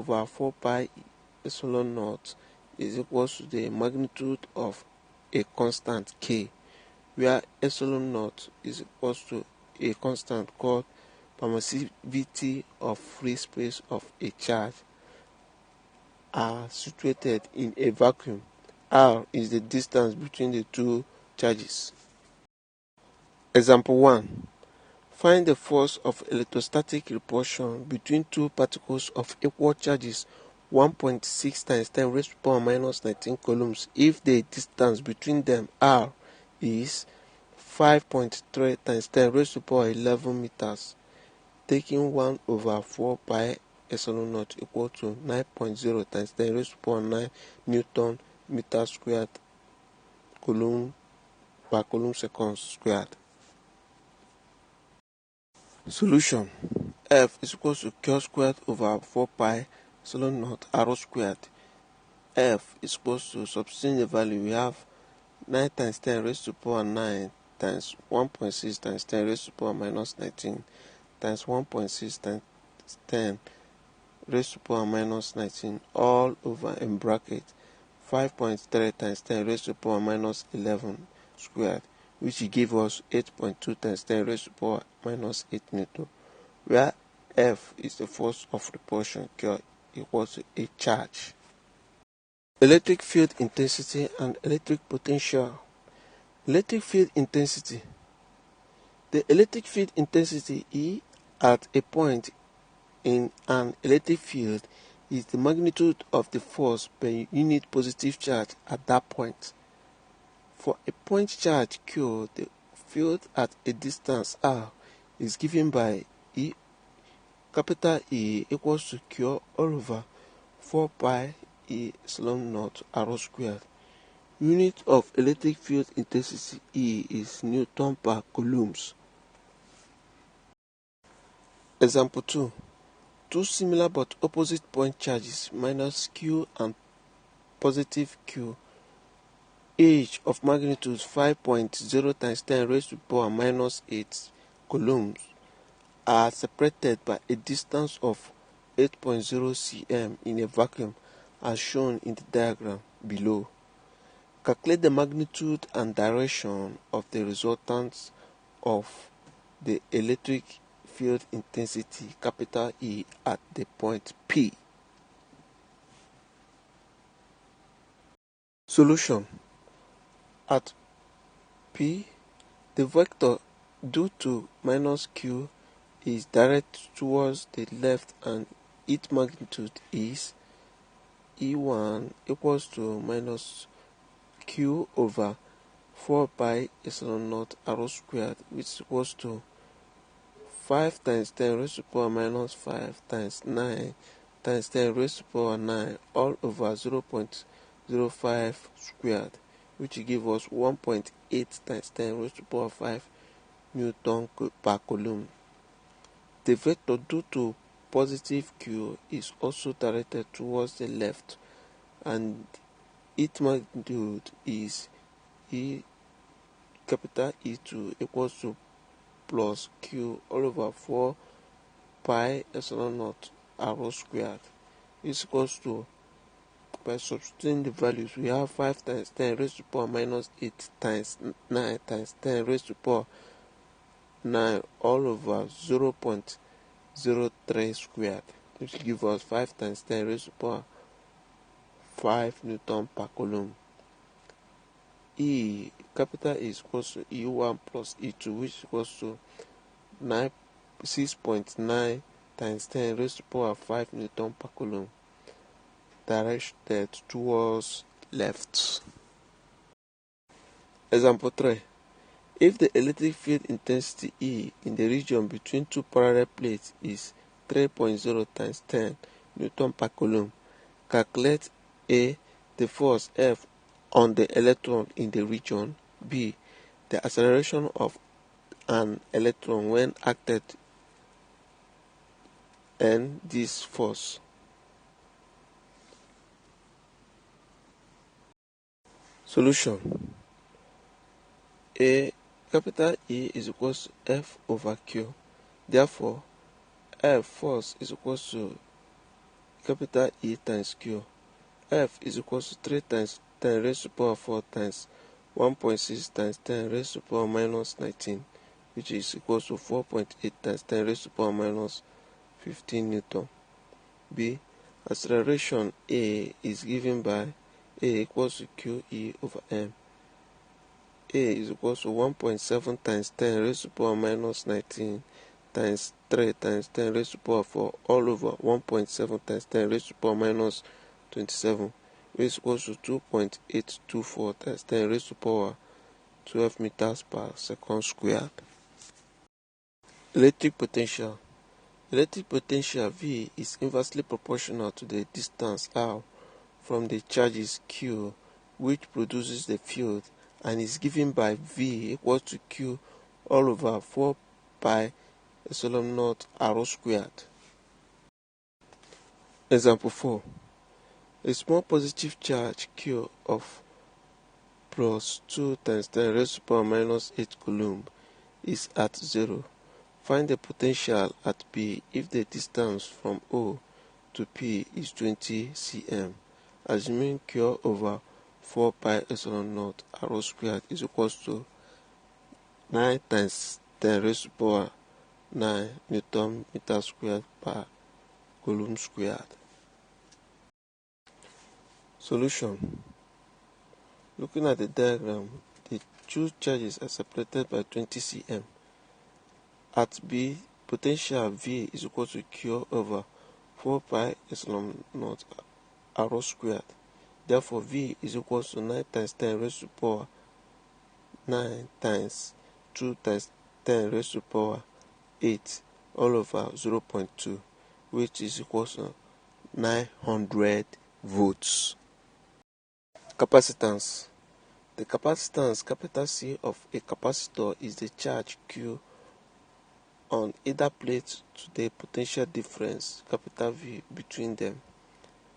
over 4 pi epsilon naught is equal to the magnitude of a constant k, where epsilon naught is equal to a constant called permissivity of free space of a charge, are situated in a vacuum. R is the distance between the two charges. Example 1. Find the force of electrostatic repulsion between two particles of equal charges 1.6 times 10 raised to the power minus 19 coulombs if the distance between them r is 5.3 times 10 raised to the power 11 meters, taking 1 over 4 pi epsilon naught equal to 9.0 times 10 raised to the power 9 Newton meter squared coulomb per coulomb seconds squared. Solution: F is equal to Q squared over 4 pi epsilon naught r squared. F is equal to, substituting the value, we have 9 times 10 raised to the power 9 times 1.6 times 10 raised to the power minus 19 times 1.6 times 10 raised to the power minus 19 all over in bracket 5.3 times 10 raised to the power minus 11 squared, which give us 8.2 times 10 raised to the power minus 8 Newton, where F is the force of repulsion, Q equals to a charge. Electric field intensity and electric potential. Electric field intensity. The electric field intensity E at a point in an electric field is the magnitude of the force per unit positive charge at that point. For a point charge Q, the field at a distance r is given by E, capital E equals to Q all over 4 pi epsilon naught r squared. Unit of electric field intensity E is Newton per coulombs. Example 2. Two similar but opposite point charges minus Q and positive Q, each of magnitude 5.0 times 10 raised to the power minus 8 coulombs, are separated by a distance of 8.0 cm in a vacuum as shown in the diagram below. Calculate the magnitude and direction of the resultants of the electric field intensity capital E at the point P. Solution: at P, the vector due to minus Q is directed towards the left and its magnitude is E1 equals to minus Q over 4 pi epsilon naught r squared, which is equals to 5 times 10 raised to the power minus 5 times 9 times 10 raised to the power 9 all over 0.05 squared, which give us 1.8 times 10 raised to the power 5 Newton per coulomb. The vector due to positive Q is also directed towards the left and its magnitude is E capital E2 equals to plus Q all over 4 pi epsilon naught r squared is equals to, by substituting the values, we have 5 times 10 raised to the power minus 8 times 9 times 10 raised to the power 9 all over 0.03 squared, which gives us 5 times 10 raised to the power 5 Newton per coulomb. E capital is equals to E1 plus E2, which is equals to 6.9 times 10 raised to the power 5 Newton per coulomb, directed towards left. Example 3. If the electric field intensity E in the region between two parallel plates is 3.0 times 10 Newton per coulomb, calculate A. the force F on the electron in the region, B. the acceleration of an electron when acted on this force. Solution: A capital E is equals to F over Q. Therefore, F force is equals to capital E times Q. F is equals to 3 times 10 raised to power 4 times 1.6 times 10 raised to power minus 19, which is equals to 4.8 times 10 raised to power minus 15 Newton. B. Acceleration A is given by A equals to QE over M. A is equals to 1.7 times 10 raised to power minus 19 times 3 times 10 raised to power 4 all over 1.7 times 10 raised to power minus 27, which is equals to 2.824 times 10 raised to power 12 meters per second squared. Electric potential. Electric potential V is inversely proportional to the distance R from the charges Q, which produces the field, and is given by V equals to Q all over 4 pi epsilon naught R squared. Example 4. A small positive charge Q of plus 2 times 10 raised to power minus 8 coulomb is at 0. Find the potential at P if the distance from O to P is 20 cm, assuming Q over 4 pi epsilon naught R squared is equals to 9 times 10 raised to power 9 Newton meter squared per coulomb squared. Solution. Looking at the diagram, the two charges are separated by 20 cm. At B, potential V is equal to Q over 4 pi epsilon naught R squared. Therefore, V is equal to 9 times 10 raised to power 9 times 2 times 10 raised to power 8 all over 0.2, which is equal to 900 volts. Capacitance. The capacitance capital C of a capacitor is the charge Q on either plate to the potential difference capital V between them.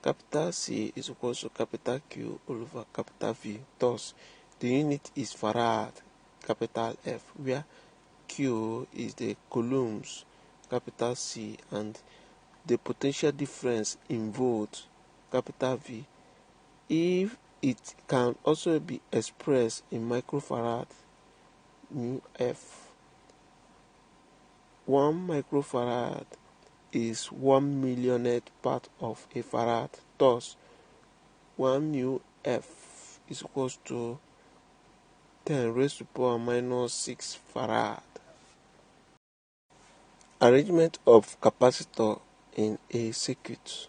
Capital C is equal to capital Q all over capital V. Thus, the unit is farad, capital F, where Q is the coulombs, capital C, and the potential difference in volts, capital V. If it can also be expressed in microfarad, mu F. 1 microfarad is 1 millionth part of a farad. Thus, 1 mu F is equals to 10 raised to power minus 6 farad. Arrangement of capacitor in a circuit.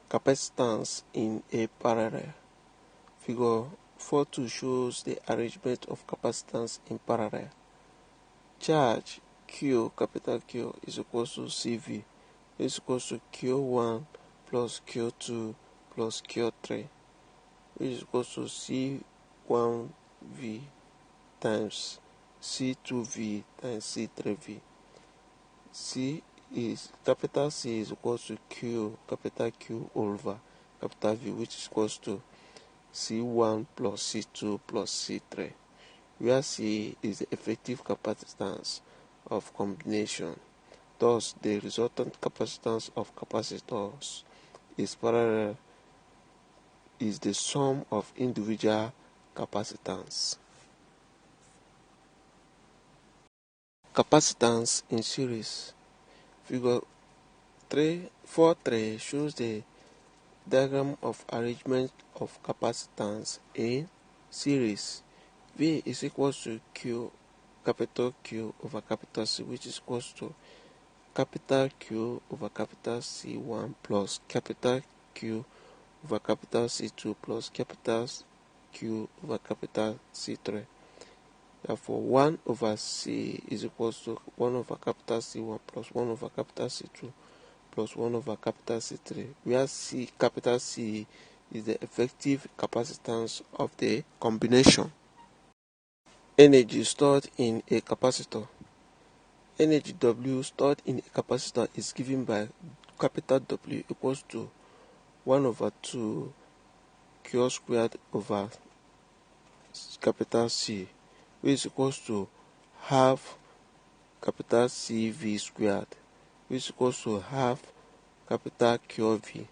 Capacitance in a parallel. Figure 4.2 shows the arrangement of capacitance in parallel. Charge Q, capital Q, is equal to CV, is equal to Q1 plus Q2 plus Q3, which is equal to C1V times C2V times C3V. Capital C is equal to Q, capital Q over capital V, which is equal to C1 plus C2 plus C3, where C is the effective capacitance of combination. Thus, the resultant capacitance of capacitors is the sum of individual capacitance. Capacitance in series. Figure 4.3 shows the diagram of arrangement of capacitance in series. V is equal to Q, capital Q over capital C, which is equal to capital Q over capital C1 plus capital Q over capital C2 plus capital Q over capital C3. Therefore, 1 over C is equal to 1 over capital C1 plus 1 over capital C2 plus 1 over capital C3, where capital C is the effective capacitance of the combination. Energy stored in a capacitor. Energy W stored in a capacitor is given by capital W equals to 1 over 2 Q squared over capital C, which is equals to half capital CV squared, which is equals to half capital cure V.